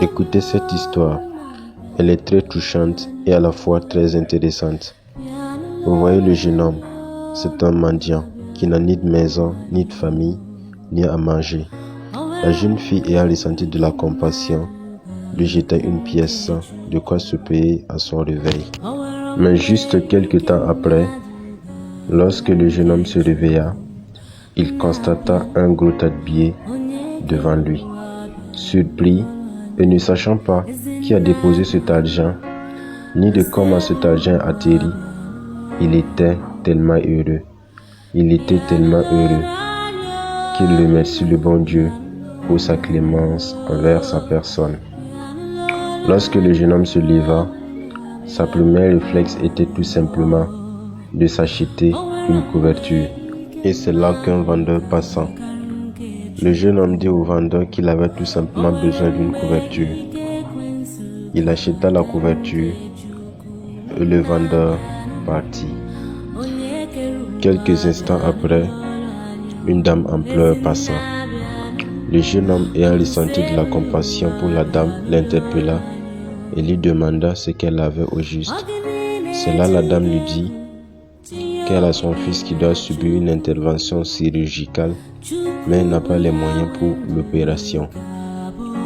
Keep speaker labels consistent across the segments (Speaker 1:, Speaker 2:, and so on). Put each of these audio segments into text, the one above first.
Speaker 1: Écoutez cette histoire. Elle est très touchante et à la fois très intéressante. Vous voyez le jeune homme, c'est un mendiant qui n'a ni de maison, ni de famille, ni à manger. La jeune fille ayant ressenti de la compassion, lui jeta une pièce, de quoi se payer à son réveil. Mais juste quelque temps après, lorsque le jeune homme se réveilla, il constata un gros tas de billets devant lui. Surpris et ne sachant pas qui a déposé cet argent, ni de comment cet argent atterrit, il était tellement heureux. Il était tellement heureux qu'il remercie le bon Dieu pour sa clémence envers sa personne. Lorsque le jeune homme se leva, sa première réflexe était tout simplement de s'acheter une couverture. Et c'est là qu'un vendeur passant. Le jeune homme dit au vendeur qu'il avait tout simplement besoin d'une couverture. Il acheta la couverture et le vendeur partit. Quelques instants après, une dame en pleurs passa. Le jeune homme ayant ressenti de la compassion pour la dame l'interpella et lui demanda ce qu'elle avait au juste. C'est là la dame lui dit qu'elle a son fils qui doit subir une intervention chirurgicale, mais elle n'a pas les moyens pour l'opération.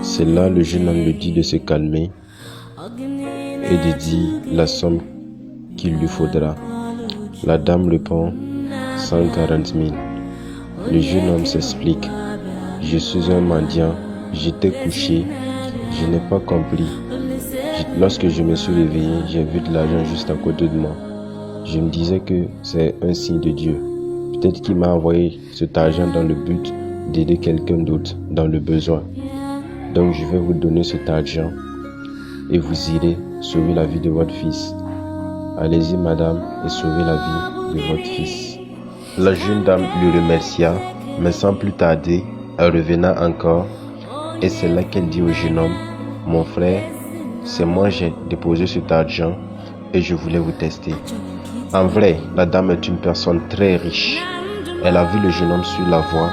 Speaker 1: C'est là le jeune homme lui dit de se calmer et de dire la somme qu'il lui faudra. La dame répond 140 000. Le jeune homme s'explique. Je suis un mendiant, j'étais couché, je n'ai pas compris. Lorsque je me suis réveillé, j'ai vu de l'argent juste à côté de moi. Je me disais que c'est un signe de Dieu. Peut-être qu'il m'a envoyé cet argent dans le but d'aider quelqu'un d'autre dans le besoin. Donc je vais vous donner cet argent et vous irez sauver la vie de votre fils. Allez-y madame et sauvez la vie de votre fils. La jeune dame lui remercia, mais sans plus tarder, elle revena encore et c'est là qu'elle dit au jeune homme, mon frère, c'est moi j'ai déposé cet argent et je voulais vous tester. En vrai, la dame est une personne très riche. Elle a vu le jeune homme sur la voie,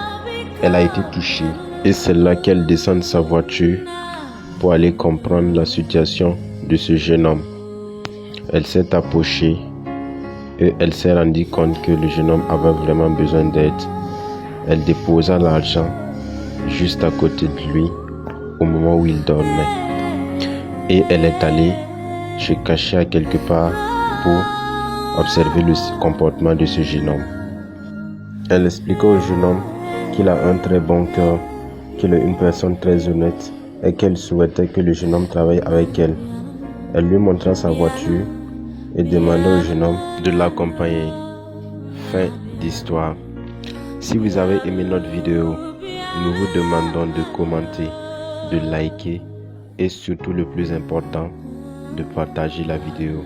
Speaker 1: elle a été touchée et c'est là qu'elle descend de sa voiture pour aller comprendre la situation de ce jeune homme. Elle s'est approchée et elle s'est rendue compte que le jeune homme avait vraiment besoin d'aide. Elle déposa l'argent juste à côté de lui au moment où il dormait. Et elle est allée se cacher à quelque part pour observer le comportement de ce jeune homme. Elle expliqua au jeune homme qu'il a un très bon cœur, qu'il est une personne très honnête et qu'elle souhaitait que le jeune homme travaille avec elle. Elle lui montra sa voiture et demanda au jeune homme de l'accompagner. Fin d'histoire. Si vous avez aimé notre vidéo, nous vous demandons de commenter, de liker et surtout le plus important, de partager la vidéo.